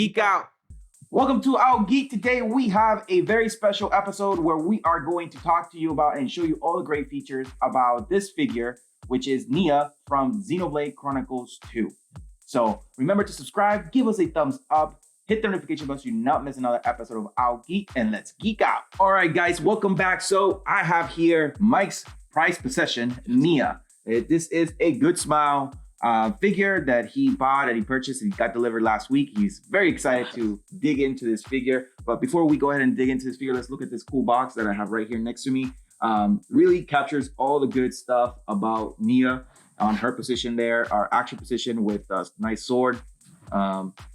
geek out. Welcome to Our Geek. Today we have a very special episode where we are going to talk to you about and show you all the great features about this figure, which is Nia from Xenoblade Chronicles 2. So remember to subscribe, give us a thumbs up, hit the notification bell so you do not miss another episode of Our Geek, and let's geek out. All right, guys, welcome back. So I have here Mike's prized possession, Nia. This is a Good Smile figure that he bought and he purchased and he got delivered last week. He's very excited to dig into this figure. But before we go ahead and dig into this figure, let's look at this cool box that I have right here next to me. Really captures all the good stuff about Nia on her position there, our action position with a nice sword.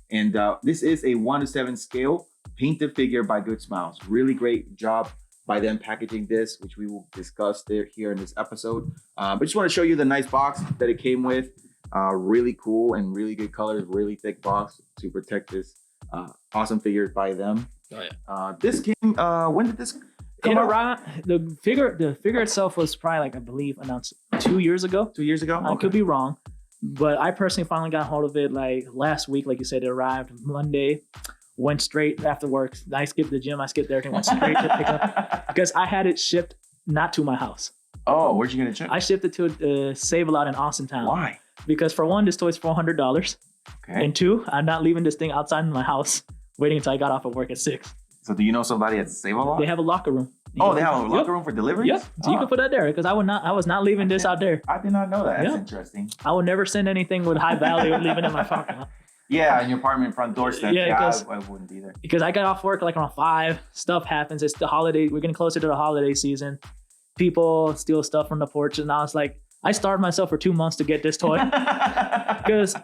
This is a 1:7 scale painted figure by Good Smiles. Really great job by them packaging this, which we will discuss here in this episode. But just want to show you the nice box that it came with. Really cool and really good colors, really thick box to protect this awesome figure by them. Oh yeah. This came, when did this come out? The figure itself was probably like, I believe, announced 2 years ago. 2 years ago? I could be wrong. But I personally finally got hold of it like last week. Like you said, it arrived Monday. Went straight after work. I skipped the gym. I skipped everything. Went straight to pick up because I had it shipped not to my house. Oh, where'd you get it shipped? I shipped it to Save a Lot in Austin Town. Why? Because for one, this toy's $400. Okay. And two, I'm not leaving this thing outside my house waiting until I got off of work at 6. So do you know somebody at Save a Lot? They have a locker room. Oh, they have a locker room for deliveries? Yep. So you can put that there because I was not leaving this out there. I did not know that. That's Yep. interesting. I would never send anything with high value and leave it in my parking lot. Yeah, in your apartment front doorstep. Yeah, I wouldn't either. Because I got off work like around 5. Stuff happens. It's the holiday. We're getting closer to the holiday season. People steal stuff from the porch. And I was like, I starved myself for 2 months to get this toy. Because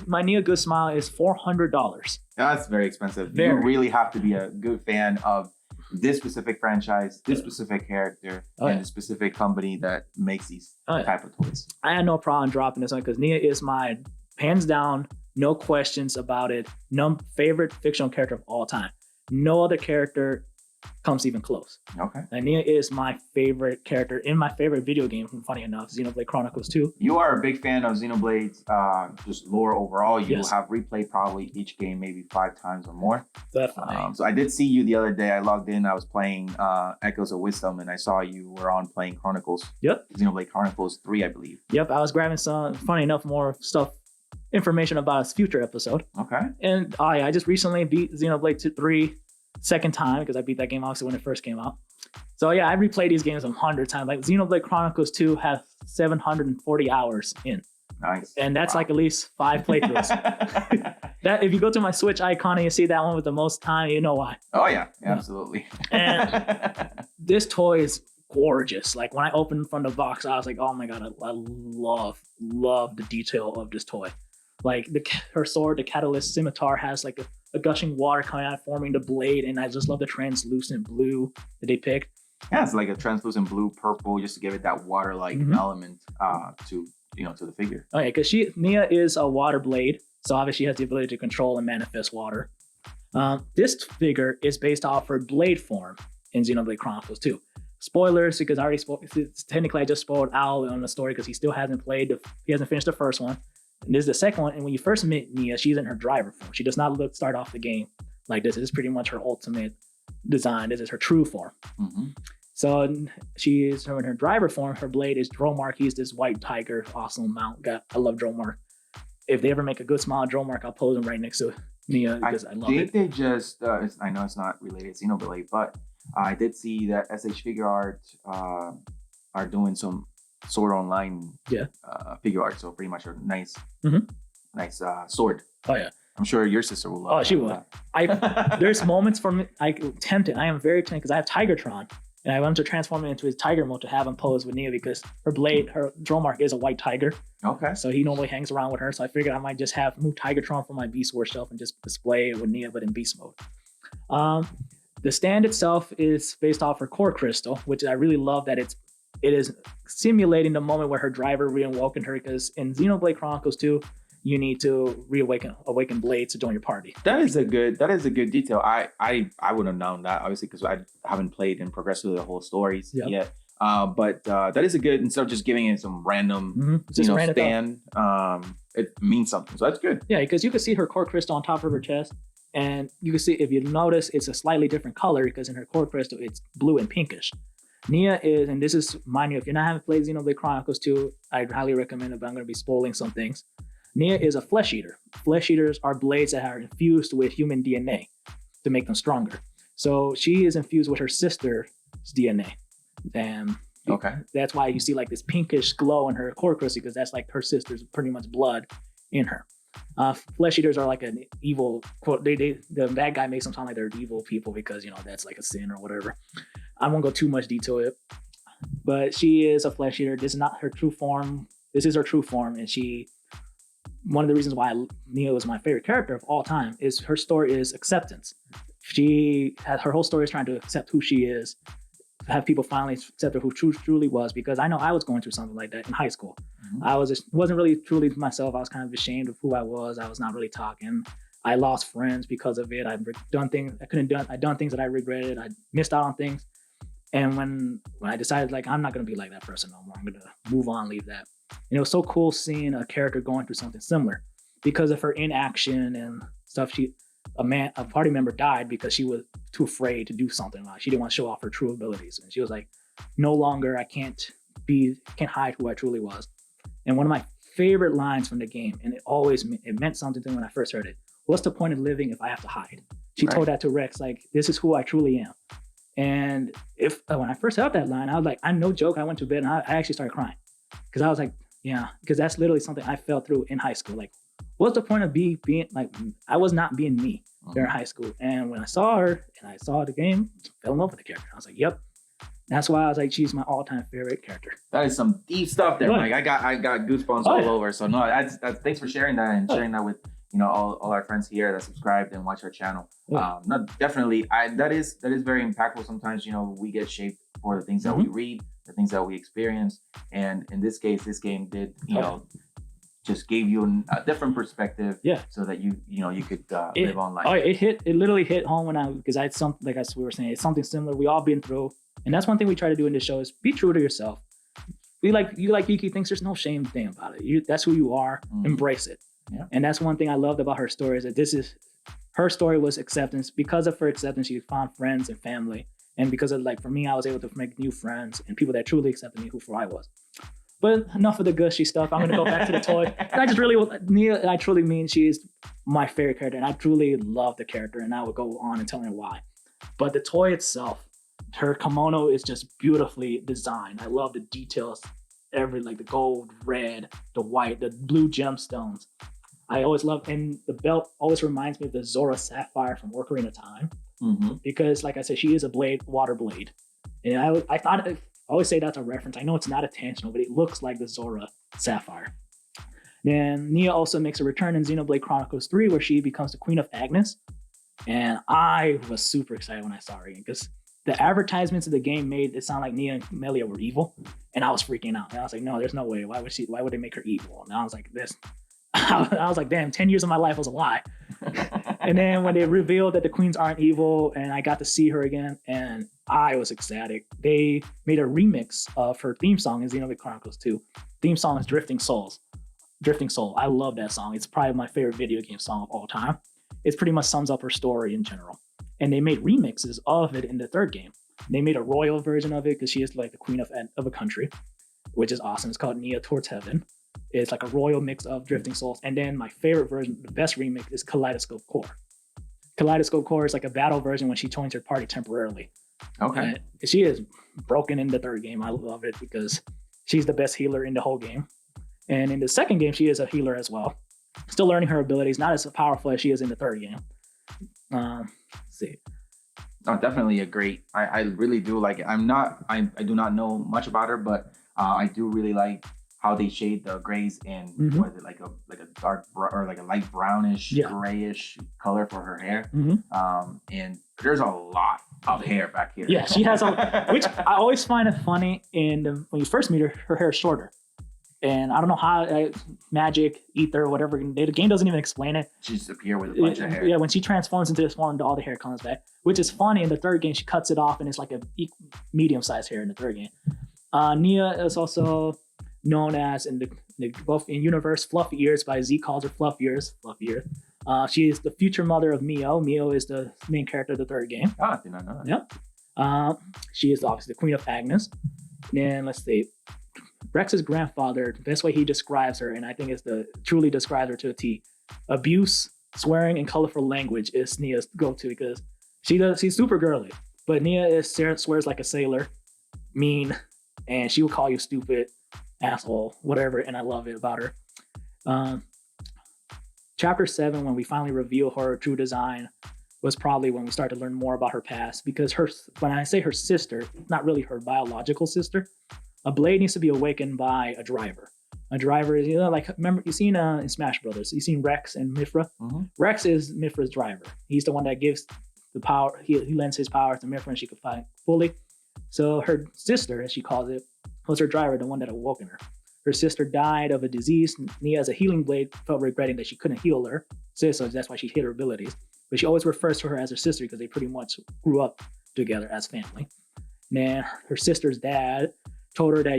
my Nia Good Smile is $400. That's very expensive. Very. You really have to be a good fan of this specific franchise, this specific character, and the specific company that makes these type of toys. I had no problem dropping this one because Nia is my hands down, no questions about it, favorite fictional character of all time. No other character comes even close. Okay. And Nia is my favorite character in my favorite video game, funny enough, Xenoblade Chronicles 2. You are a big fan of Xenoblade's just lore overall. You Yes. have replayed probably each game maybe 5 times or more. Definitely. So I did see you the other day. I logged in. I was playing Echoes of Wisdom, and I saw you were on playing Chronicles. Yep. Xenoblade Chronicles 3, I believe. Yep. I was grabbing some, funny enough, more information about his future episode. Okay. And I just recently beat Xenoblade 3 second time because I beat that game obviously when it first came out. So yeah, I replayed these games 100 times. Like Xenoblade Chronicles 2 has 740 hours in. Nice. And that's like at least 5 playthroughs. That if you go to my Switch icon and you see that one with the most time, you know why. Oh yeah, absolutely. And this toy is gorgeous. Like when I opened from the box, I was like, oh my god, I love the detail of this toy. Like her sword, the Catalyst Scimitar, has like a gushing water coming out forming the blade, and I just love the translucent blue that they picked. Yeah, it's like a translucent blue purple just to give it that water-like element to the figure. Oh yeah, because Nia is a water blade, so obviously she has the ability to control and manifest water. This figure is based off her blade form in Xenoblade Chronicles 2. Spoilers, because I already technically I just spoiled Al on the story because he still hasn't he hasn't finished the first one. And this is the second one, and when you first meet Nia, she's in her driver form. She does not start off the game like this. This is pretty much her ultimate design. This is her true form. Mm-hmm. So she is in her driver form. Her blade is Dromark. He's this white tiger, awesome mount. I love Dromark. If they ever make a Good Smile Dromark, I'll pose him right next to Nia because I love it. They just, I know it's not related to Xenoblade, but I did see that SH Figuarts are doing some Sword Online figure art, so pretty much a nice sword. Oh yeah, I'm sure your sister will love. Oh, she would. There's moments for me. I am very tempted because I have Tigertron, and I want to transform it into his tiger mode to have him pose with Nia because her Dromark is a white tiger. Okay. So he normally hangs around with her. So I figured I might just move Tigertron from my Beast War shelf and just display it with Nia, but in beast mode. The stand itself is based off her core crystal, which I really love that it is simulating the moment where her driver reawoken her, because in Xenoblade Chronicles 2, you need to awaken Blade to join your party. That is a good detail. I wouldn't have known that, obviously, because I haven't played and progressed through the whole stories yet. But that is a good, instead of just giving it some random, stand, it means something. So that's good. Yeah, because you can see her core crystal on top of her chest. And you can see, if you notice, it's a slightly different color because in her core crystal, it's blue and pinkish. Nia is, and this is, mind you, if you're not having played Xenoblade Chronicles 2, I'd highly recommend it, but I'm going to be spoiling some things. Nia is a flesh eater. Flesh eaters are blades that are infused with human DNA to make them stronger. So she is infused with her sister's DNA. And that's why you see like this pinkish glow in her core crystal, because that's like her sister's pretty much blood in her. Flesh eaters are like an evil quote. The bad guy makes them sound like they're evil people because, that's like a sin or whatever. I won't go too much detail it, but she is a flesh eater. This is not her true form. This is her true form. And one of the reasons why Nia is my favorite character of all time is her story is acceptance. Her whole story is trying to accept who she is, have people finally accept her who truly was, because I know I was going through something like that in high school. I wasn't really truly myself. I was kind of ashamed of who I was. I was not really talking. I lost friends because of it. I've done things I couldn't do. I'd done things that I regretted. I missed out on things. And when I decided, like, I'm not going to be like that person no more, I'm going to move on, leave that. And it was so cool seeing a character going through something similar because of her inaction and stuff. A party member died because she was too afraid to do something. She didn't want to show off her true abilities. And she was like, no longer, I can't hide who I truly was. And one of my favorite lines from the game, and it meant something to me when I first heard it. What's the point of living if I have to hide? She told that to Rex, like, this is who I truly am. And when I first heard that line, I was like, I'm no joke. I went to bed and I actually started crying because I was like, yeah, because that's literally something I fell through in high school. Like, what's the point of being like, I was not being me during high school. And when I saw her and I saw the game, I fell in love with the character. I was like, yep. That's why I was like, she's my all-time favorite character. That is some deep stuff there, Mike. I got goosebumps all over. So no, that's thanks for sharing that and sharing that with all our friends here that subscribed and watch our channel. No, definitely, that is very impactful. Sometimes we get shaped for the things that we read, the things that we experience, and in this case, this game did just gave you a different perspective. So that you could live on life. It literally hit home because I had something, like we were saying, it's something similar we all been through. And that's one thing we try to do in this show is be true to yourself. You like Yuki thinks there's no shame thing about it. That's who you are. Embrace it. Yeah. And that's one thing I loved about her story is that her story was acceptance. Because of her acceptance, she found friends and family. And because of, like, for me, I was able to make new friends and people that truly accepted me who I was. But enough of the gushy stuff. I'm going to go back to the toy. Nia, I truly mean she is my favorite character. And I truly love the character. And I would go on and tell you why. But the toy itself, her kimono is just beautifully designed. I love the details. Like the gold, red, the white, the blue gemstones. I always love, and the belt always reminds me of the Zora Sapphire from Ocarina of Time. Because, like I said, she is a water blade. And I always say that's a reference. I know it's not intentional, but it looks like the Zora Sapphire. Then Nia also makes a return in Xenoblade Chronicles 3, where she becomes the Queen of Agnes. And I was super excited when I saw her again, because the advertisements of the game made it sound like Nia and Melia were evil. And I was freaking out. And I was like, no, there's no way. Why would they make her evil? And I was like, I was like, damn, 10 years of my life was a lie. And then when they revealed that the queens aren't evil and I got to see her again, and I was ecstatic. They made a remix of her theme song in Xenoblade Chronicles 2. Theme song is Drifting Soul. I love that song. It's probably my favorite video game song of all time. It pretty much sums up her story in general. And they made remixes of it in the third game. They made a royal version of it because she is like the queen of a country, which is awesome. It's called Nia Towards Heaven. It's like a royal mix of Drifting Souls. And then my favorite version, the best remix, is Kaleidoscope Core. Kaleidoscope Core is like a battle version when she joins her party temporarily. Okay. And she is broken in the third game. I love it because she's the best healer in the whole game. And in the second game, she is a healer as well. Still learning her abilities, not as powerful as she is in the third game. Let's see. Oh, definitely a great. I really do like it. I do not know much about her, but I do really like how they shade the grays and what is it, like a dark or like a light brownish, grayish color for her hair. And there's a lot of hair back here. Yeah, she has which I always find it funny. When you first meet her, her hair is shorter. And I don't know how, magic, ether, whatever, the game doesn't even explain it. She just appears with a bunch of hair. Yeah, when she transforms into this form, all the hair comes back, which is funny. In the third game, she cuts it off and it's like a medium-sized hair in the third game. Nia is also known as in the both in universe Fluffy Ears by Z calls her Fluffy Ears. She is the future mother of Mio. Mio is the main character of the third game. Oh, I did not know that. Yep. She is obviously the Queen of Agnes. Then let's see. Rex's grandfather, the best way he describes her, and I think truly describes her to a T. Abuse, swearing, and colorful language is Nia's go-to because she's super girly. But Nia swears like a sailor, mean, and she will call you stupid, asshole, whatever, and I love it about her. Chapter 7, when we finally reveal her true design, was probably when we start to learn more about her past, because when I say her sister, not really her biological sister. A blade needs to be awakened by a driver. A driver is, remember, you've seen in Smash Brothers, you've seen Rex and Mifra. Mm-hmm. Rex is Mifra's driver. He's the one that gives the power, he lends his power to Mifra and she can fight fully. So her sister, as she calls it, was her driver, the one that awoken her. Her sister died of a disease. Nia, as a healing blade, felt regretting that she couldn't heal her. So that's why she hid her abilities. But she always refers to her as her sister because they pretty much grew up together as family. Then her sister's dad told her that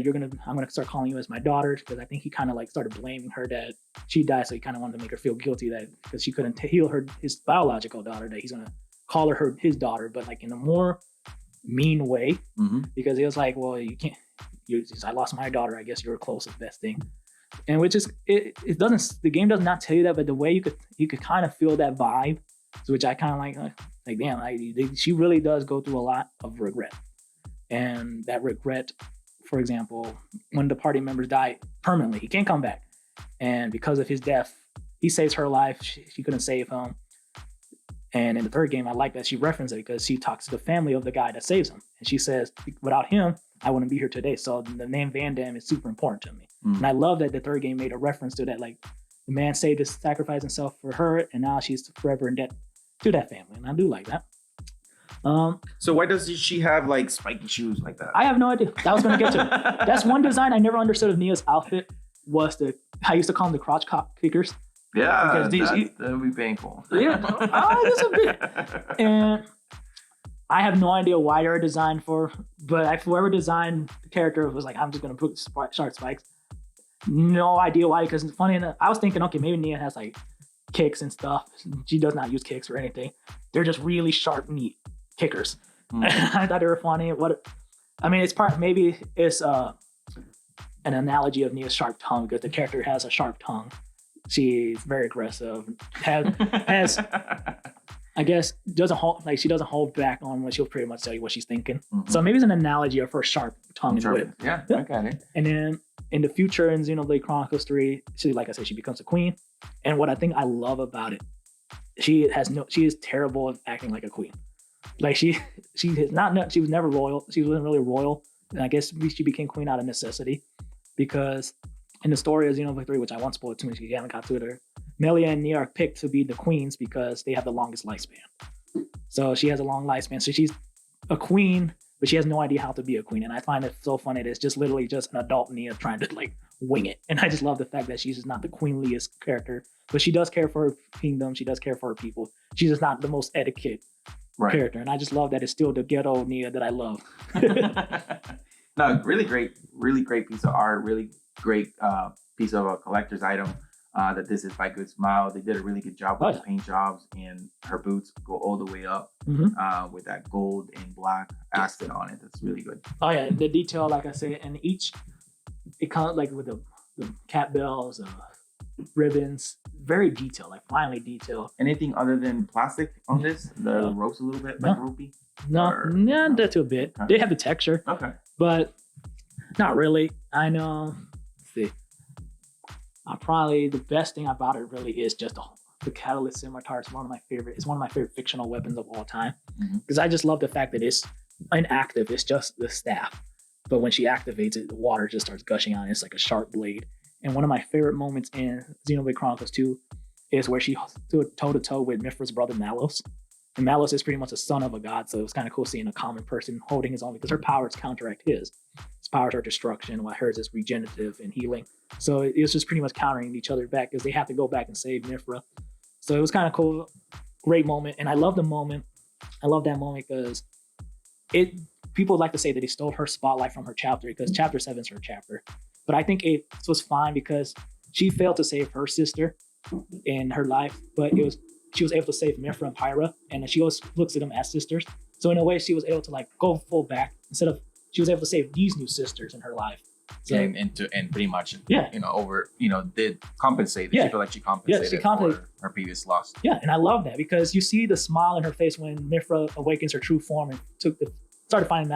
I'm gonna start calling you as my daughter, because I think he kind of started blaming her that she died, so he kind of wanted to make her feel guilty that because she couldn't heal his biological daughter, that he's gonna call her his daughter, but in a more mean way, because he was like, well, you can't. I lost my daughter. I guess you're the closest best thing, and which is it doesn't. The game does not tell you that, but the way you could kind of feel that vibe, which I kind of like damn, she really does go through a lot of regret, and that regret. For example, when the party members die permanently, he can't come back. And because of his death, he saves her life. She couldn't save him. And in the third game, I like that she referenced it because she talks to the family of the guy that saves him. And she says, without him, I wouldn't be here today. So the name Van Damme is super important to me. And I love that the third game made a reference to that. The man sacrificed himself for her, and now she's forever in debt to that family. And I do like that. So why does she have spiky shoes like that? I have no idea. That was going to get to it. That's one design I never understood of Nia's outfit was I used to call them the crotch kickers. Yeah, that would be painful. Yeah, that's a bit. And I have no idea why they're designed for, but whoever designed the character was I'm just going to put sharp spikes. No idea why, because funny enough, I was thinking, okay, maybe Nia has kicks and stuff. She does not use kicks or anything. They're just really sharp, neat kickers. I thought they were funny. Maybe it's an analogy of Nia's sharp tongue, because the character has a sharp tongue. She's very aggressive. Has I guess doesn't hold she doesn't hold back on when she'll pretty much tell you what she's thinking. So maybe it's an analogy of her sharp tongue and wit. Yeah, I got it. And then in the future in Xenoblade Chronicles 3, she becomes a queen. And what I think I love about it, she is terrible at acting like a queen. She was never royal. She wasn't really royal. And I guess she became queen out of necessity, because in the story of Xenoblade 3, which I won't spoil too much because you haven't got to it, Melia and Nia are picked to be the queens because they have the longest lifespan. So she has a long lifespan. So she's a queen, but she has no idea how to be a queen. And I find it so funny that it's just literally just an adult Nia trying to wing it. And I just love the fact that she's just not the queenliest character, but she does care for her kingdom. She does care for her people. She's just not the most etiquette character. And I just love that it's still the ghetto Nia that I love. No, really great piece of art, really great piece of a collector's item. That this is by Good Smile. They did a really good job with the paint jobs, and her boots go all the way up with that gold and black accent on it. That's really good. Oh yeah, the detail, like I said, and it comes with the cat bells, ribbons, very detailed, finely detailed. Anything other than plastic on this? The ropes a little bit, ropey? No, that's a bit. Okay. They have the texture. Okay. But not really. I know. Let's see. Probably the best thing about it really is just the Catalyst Scimitar. It's one of my favorite fictional weapons of all time, because I just love the fact that it's inactive. It's just the staff, but when she activates it, the water just starts gushing out. It's like a sharp blade. And one of my favorite moments in Xenoblade Chronicles 2 is where she stood toe to toe with Mifra's brother Malos. And Malos is pretty much a son of a god, so it was kind of cool seeing a common person holding his own, because her powers counteract his. His powers are destruction, while hers is regenerative and healing. So it was just pretty much countering each other back, because they have to go back and save Mifra. So it was kind of cool, great moment. And I love the moment. I love that moment because it people like to say that he stole her spotlight from her chapter because chapter 7 is her chapter. But I think it was fine because she failed to save her sister in her life, but she was able to save Mifra and Pyra, and she always looks at them as sisters. So in a way, she was able to like go full back instead of she was able to save these new sisters in her life. So, and pretty much did compensate. Yeah. She felt like she compensated for her previous loss. Yeah, and I love that because you see the smile in her face when Mifra awakens her true form and started fighting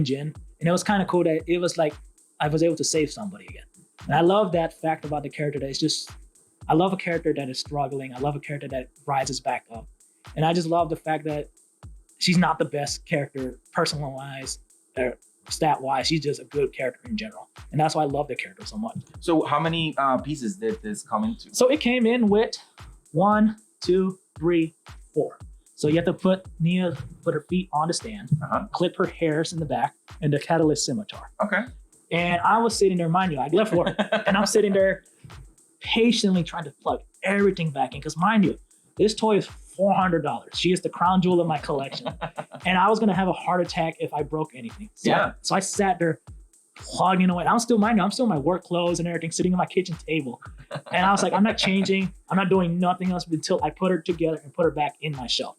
Jin, and it was kind of cool that it was like I was able to save somebody again. And I love that fact about the character that it's just I love a character that is struggling. I love a character that rises back up, and I just love the fact that she's not the best character personal-wise or stat-wise. She's just a good character in general, and that's why I love the character so much. So how many pieces did this come into? So it came in with 1, 2, 3, 4. So you have to put her feet on the stand, clip her hairs in the back, and the catalyst scimitar. Okay. And I was sitting there, mind you, I left work, and I'm sitting there patiently trying to plug everything back in. Because mind you, this toy is $400. She is the crown jewel of my collection. And I was going to have a heart attack if I broke anything. So I sat there plugging away. I'm still in my work clothes and everything, sitting at my kitchen table. And I was like, I'm not changing. I'm not doing nothing else until I put her together and put her back in my shelf.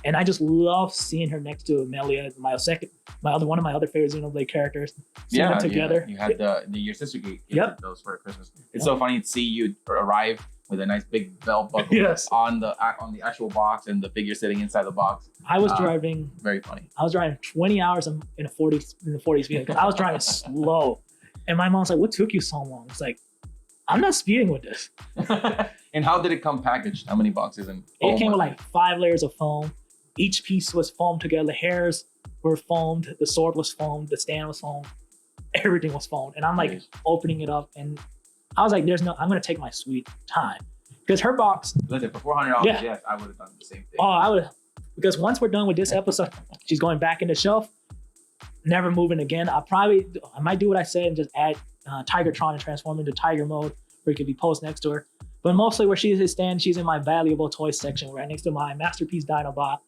And I just love seeing her next to Amelia, one of my other favorite Xenoblade characters. Seeing them together. You had your sister gave those for Christmas. It's so funny to see you arrive with a nice big belt buckle on the actual box and the figure sitting inside the box. I was driving. Very funny. I was driving 20 hours in the 40 speed because I was driving slow, and my mom's like, "What took you so long?" It's like, I'm not speeding with this. And how did it come packaged? How many boxes? It came with like 5 layers of foam. Each piece was foamed together. The hairs were foamed. The sword was foamed. The stand was foamed. Everything was foamed. And I'm like opening it up, and I was like, I'm going to take my sweet time. Because her box. Listen, for $400, yes, I would have done the same thing. Oh, I would. Because once we're done with this episode, she's going back in the shelf, never moving again. I might do what I said and just add Tigertron and transform into Tiger mode where it could be posed next to her. But mostly where she's in my valuable toys section, right next to my Masterpiece Dinobot,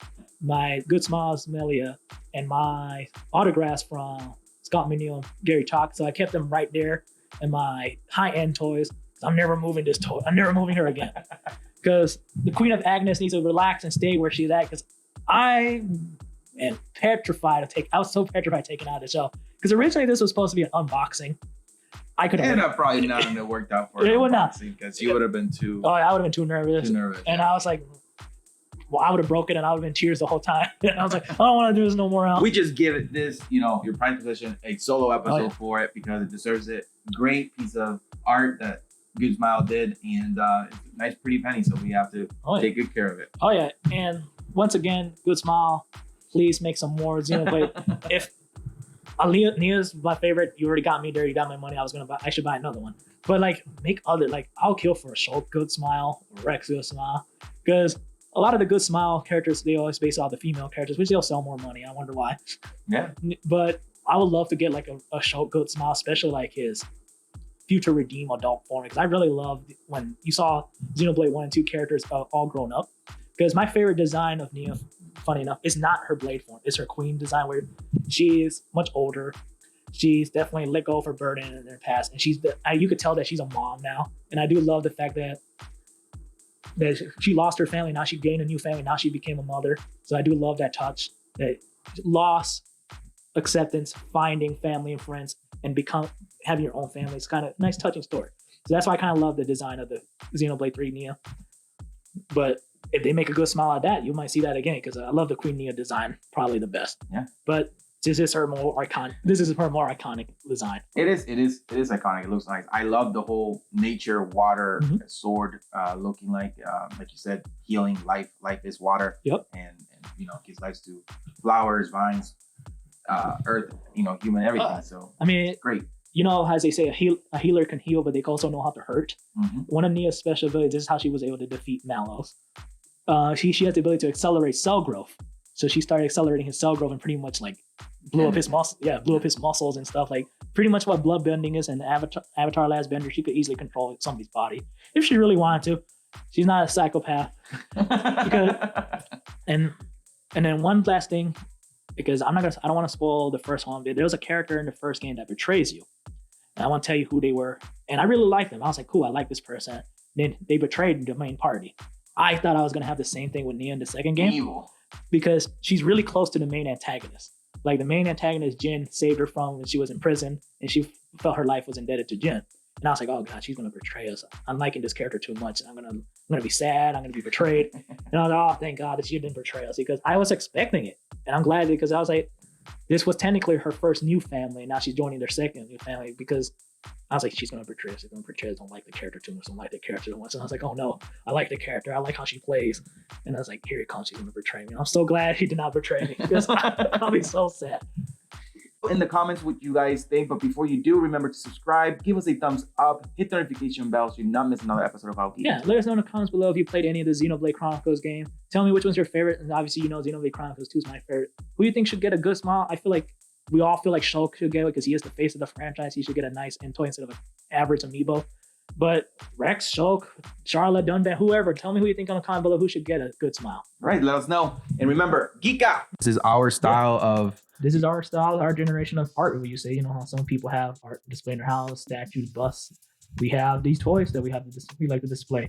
my Good Smiles Melia, and my autographs from Scott Minion, Gary Chalk. So I kept them right there in my high-end toys. I'm never moving this toy. I'm never moving her again. Because the Queen of Agnes needs to relax and stay where she's at. Because I am petrified I was so petrified taking out the shelf. Because originally this was supposed to be an unboxing. I could have. And probably not have worked out for it. Would not. Because you would have been too. Oh, I would have been too nervous. And I was like, well, I would have broken it and I would have been tears the whole time. And I was like, I don't want to do this no more. We just give it this, your prime position, a solo episode for it because it deserves it. Great piece of art that Good Smile did, and it's a nice pretty penny, so we have to take good care of it. Oh yeah, and once again, Good Smile, please make some more Xenoblade. If Nia's my favorite, you already got me there, you got my money, I should buy another one. But like make other, like I'll kill for a Shulk Good Smile, Rex Good Smile, because a lot of the Good Smile characters, they always base off the female characters, which they'll sell more money. I wonder why. Yeah. But I would love to get like a Shulk Good Smile, especially like his future redeem adult form, because I really loved when you saw Xenoblade 1 and 2 characters all grown up. Because my favorite design of Nia, funny enough, is not her blade form, it's her queen design, where she is much older. She's definitely let go of her burden in her past, and you could tell that she's a mom now. And I do love the fact that she lost her family, now she gained a new family, now she became a mother. So I do love that touch, that loss, acceptance, finding family and friends, and having your own family. It's kind of a nice, touching story. So that's why I kind of love the design of the Xenoblade 3 Nia. But if they make a Good Smile like that, you might see that again, because I love the Queen Nia design, probably the best. Yeah. But this is her more iconic. This is her more iconic design. It is iconic. It looks nice. I love the whole nature water sword looking like you said, healing life. Life is water. Yep. And gives life to flowers, vines, earth, human, everything. So I mean, great. As they say, a healer can heal, but they also know how to hurt. Mm-hmm. One of Nia's special abilities, this is how she was able to defeat Mallows. She has the ability to accelerate cell growth. So she started accelerating his cell growth and pretty much like blew up his muscles and stuff. Like pretty much what bloodbending is in Avatar Last Bender. She could easily control somebody's body if she really wanted to. She's not a psychopath. And then one last thing, because I don't want to spoil the first one, but there was a character in the first game that betrays you. And I want to tell you who they were. And I really liked them. I was like, cool, I like this person. Then they betrayed the main party. I thought I was going to have the same thing with Nia in the second game. Evil. Because she's really close to the main antagonist. Like the main antagonist, Jin saved her from when she was in prison, and she felt her life was indebted to Jin. And I was like, oh God, she's going to betray us. I'm liking this character too much. I'm going to be sad. I'm going to be betrayed. And I was like, oh, thank God that she didn't betray us, because I was expecting it. And I'm glad, because I was like, this was technically her first new family. And now she's joining their second new family, because I was like, she's going to betray us. She's going to betray us. Don't like the character too much. Don't like the character too much. And I was like, oh no, I like the character. I like how she plays. And I was like, here it comes. She's going to betray me. And I'm so glad he did not betray me, because I'll be so sad. In the comments what you guys think, but before you do, remember to subscribe, give us a thumbs up, hit the notification bell so you not miss another episode of Our Geek. Yeah, let us know in the comments below if you played any of the Xenoblade Chronicles game. Tell me which one's your favorite, and obviously Xenoblade Chronicles 2 is my favorite. Who do you think should get a good smile? I feel like we all feel like Shulk should get it because he is the face of the franchise. He should get a nice toy instead of an average amiibo. But Rex, Shulk, Charlotte, Dunban, whoever, tell me who you think on the comment below who should get a good smile. Right, let us know. And remember, geek out. This is our style of... This is our style, our generation of art. What you say, you know how some people have art display in their house, statues, busts. We have these toys that we like to display.